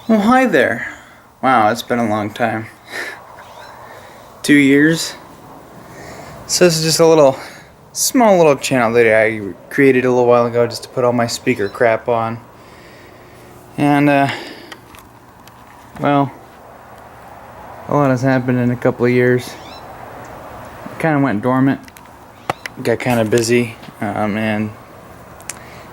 Well, hi there. Wow, it's been a long time. 2 years. So this is just a small little channel that I created a little while ago just to put all my speaker crap on. And, well, a lot has happened in a couple of years. It kind of went dormant. Got kind of busy. And,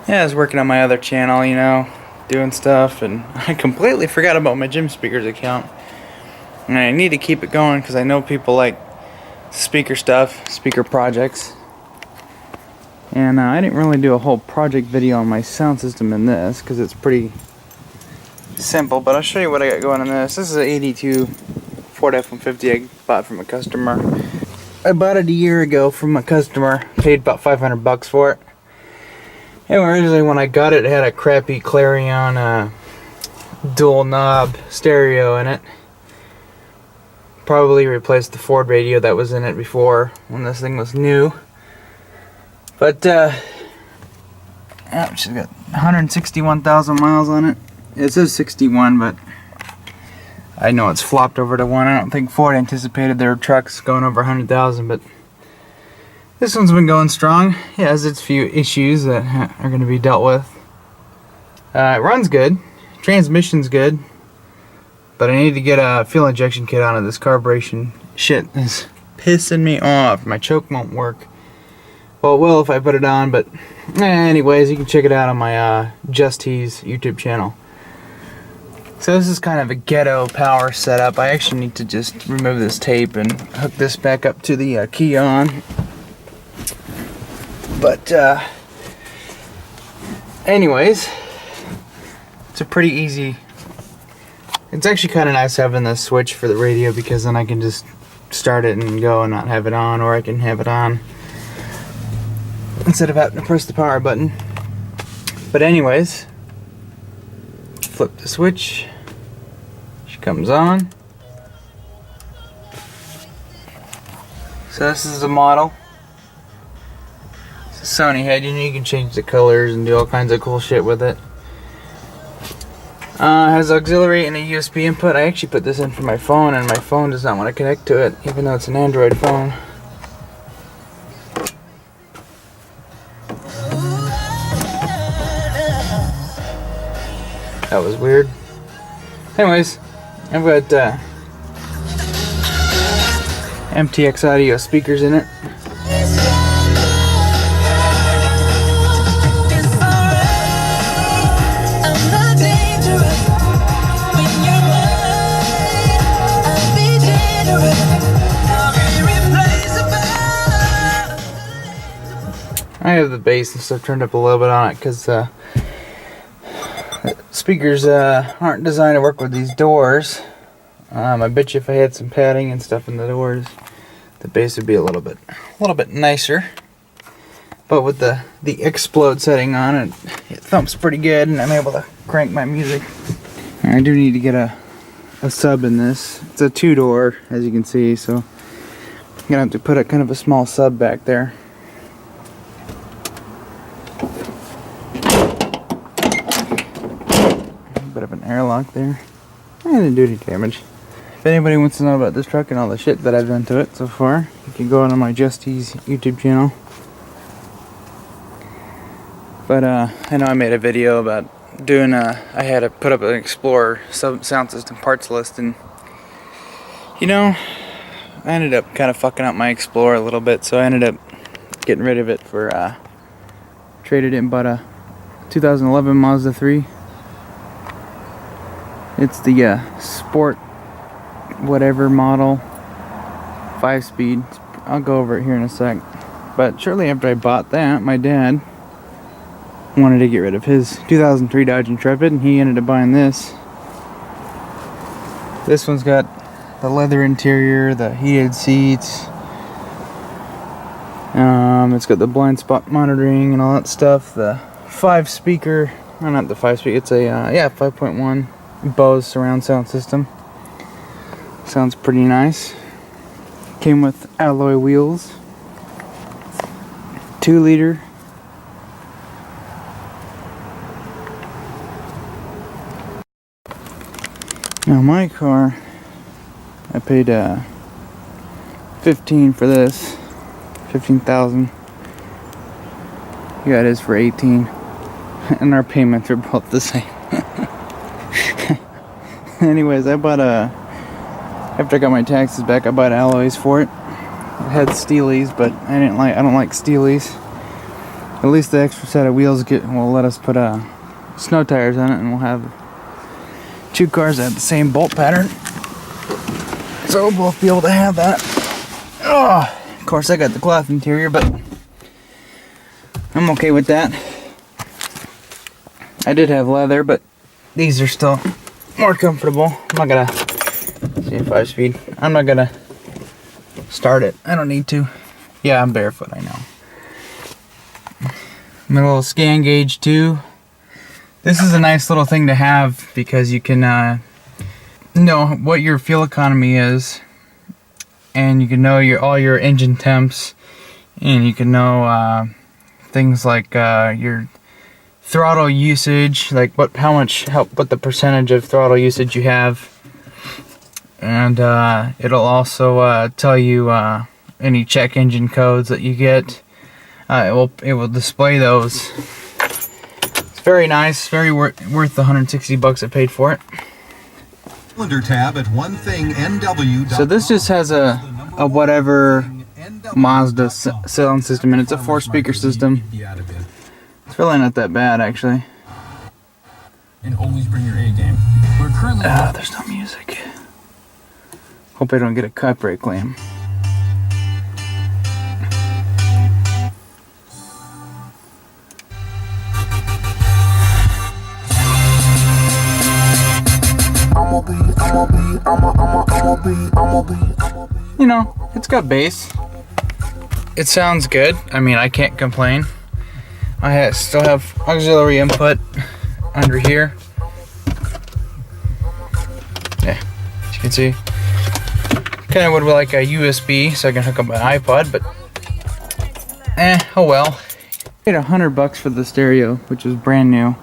yeah, I was working on my other channel, doing stuff, and I completely forgot about my Gym Speakers account. And I need to keep it going because I know people like speaker stuff, speaker projects. And I didn't really do a whole project video on my sound system in this because it's pretty simple, but I'll show you what I got going on this. This is an 82 Ford F-150 I bought from a customer. I bought it a year ago from a customer, paid about 500 bucks for it. And originally when I got it, it had a crappy Clarion dual knob stereo in it. Probably replaced the Ford radio that was in it before when this thing was new. But she's got 161,000 miles on it. It says 61, but I know it's flopped over to 1. I don't think Ford anticipated their trucks going over 100,000, but this one's been going strong. It has its few issues that are going to be dealt with. It runs good. Transmission's good. But I need to get a fuel injection kit on it. This carburation shit is pissing me off. My choke won't work. Well, it will if I put it on, but anyways, you can check it out on my Just Tease YouTube channel. So this is kind of a ghetto power setup. I actually need to just remove this tape and hook this back up to the key on. But anyways, it's a pretty easy. It's actually kind of nice having this switch for the radio because then I can just start it and go and not have it on, or I can have it on instead of having to press the power button. But anyways, flip the switch. She comes on. So this is the model. It's a Sony head. You can change the colors and do all kinds of cool shit with it. Has auxiliary and a USB input. I actually put this in for my phone, and my phone does not want to connect to it, even though it's an Android phone. That was weird. Anyways, I've got MTX audio speakers in it. I have the bass and stuff turned up a little bit on it because speakers aren't designed to work with these doors. I bet you if I had some padding and stuff in the doors, the bass would be a little bit nicer. But with the explode setting on it, it thumps pretty good, and I'm able to crank my music. I do need to get a sub in this. It's a 2-door, as you can see, so I'm gonna have to put a kind of a small sub back there. Bit of an airlock there. I didn't do any damage. If anybody wants to know about this truck and all the shit that I've done to it so far, you can go on my Just Tease YouTube channel. But I know I made a video about doing I had to put up an Explorer sound system parts list, and I ended up kind of fucking up my Explorer a little bit, so I ended up getting rid of it for traded it and bought a 2011 Mazda 3. It's the Sport whatever model, 5-speed. I'll go over it here in a sec. But shortly after I bought that, my dad wanted to get rid of his 2003 Dodge Intrepid, and he ended up buying this. This one's got the leather interior, the heated seats. It's got the blind spot monitoring and all that stuff. The 5-speaker, not the 5-speaker, it's a 5.1 Bose surround sound system. Sounds pretty nice. Came with alloy wheels. 2-liter. Now my car, I paid 15 for this, 15,000. Yeah, it is for 18, and our payments are both the same. Anyways, I bought after I got my taxes back, I bought alloys for it. It had Steelies, but I don't like Steelies. At least the extra set of wheels will let us put snow tires on it, and we'll have 2 cars that have the same bolt pattern. So we'll both be able to have that. Oh, of course I got the cloth interior, but I'm okay with that. I did have leather, but these are still more comfortable. I'm not gonna see a 5-speed. I'm not gonna start it. I don't need to. Yeah, I'm barefoot, I know. My little scan gauge too. This is a nice little thing to have because you can know what your fuel economy is, and you can know all your engine temps, and you can know things like your throttle usage, like what the percentage of throttle usage you have, and it'll also tell you any check engine codes that you get. It will display those. It's very nice, very worth the $160 I paid for it. Tab at one thing NW. So this just has a whatever Mazda sound system, and it's a 4-speaker system. It's really not that bad, actually. And always bring your A game. We're currently there's no music. Hope I don't get a copyright claim. You know, it's got bass. It sounds good. I mean, I can't complain. I still have auxiliary input under here. Yeah, as you can see. Kind of would like a USB so I can hook up my iPod, but oh well. I paid $100 for the stereo, which was brand new,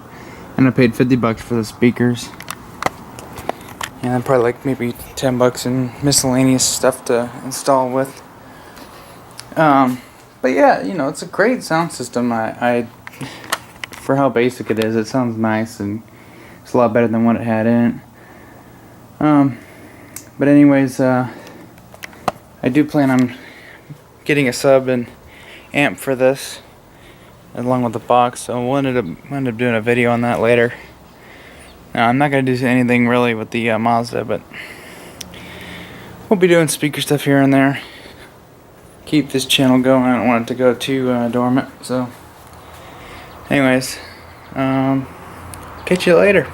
and I paid $50 for the speakers. And then probably like maybe $10 in miscellaneous stuff to install with. But yeah, you know, it's a great sound system. I for how basic it is, it sounds nice, and it's a lot better than what it had in it. But anyways, I do plan on getting a sub and amp for this, along with the box. So we'll end up doing a video on that later. Now, I'm not going to do anything really with the Mazda, but we'll be doing speaker stuff here and there. Keep this channel going. I don't want it to go too dormant. So, anyways, catch you later.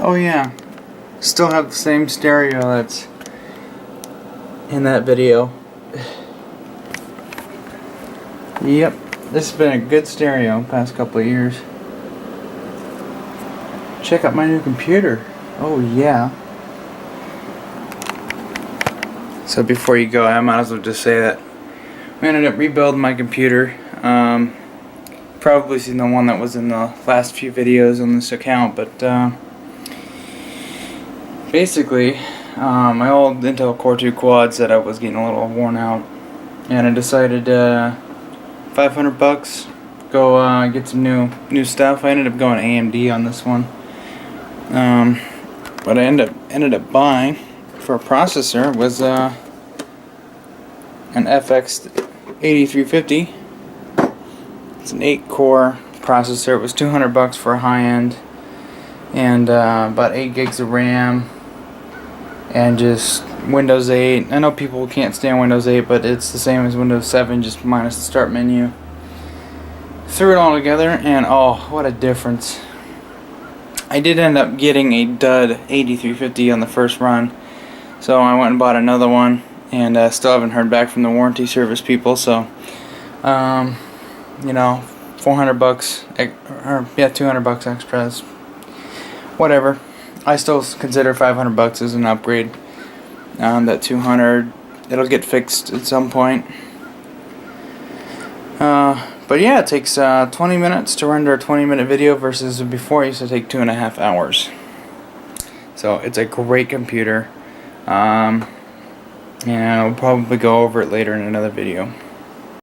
Oh yeah, still have the same stereo that's in that video. Yep, this has been a good stereo the past couple of years. Check out my new computer. Oh yeah. So before you go, I might as well just say that we ended up rebuilding my computer. Probably seen the one that was in the last few videos on this account, but basically my old Intel Core 2 quad said I was getting a little worn out, and I decided $500 go get some new stuff. I ended up going AMD on this one. What I ended up buying for a processor was an FX 8350. It's an 8-core processor. It was $200 for a high-end, and about 8 gigs of RAM, and just Windows 8. I know people can't stand Windows 8, but it's the same as Windows 7, just minus the start menu. Threw it all together, and oh, what a difference. I did end up getting a dud 8350 on the first run, so I went and bought another one, and still haven't heard back from the warranty service people. So, you know, $400 or yeah, $200 extras, whatever. I still consider $500 as an upgrade. That $200, it'll get fixed at some point. But yeah, it takes 20 minutes to render a 20-minute video versus before it used to take 2.5 hours. So it's a great computer. And I'll probably go over it later in another video.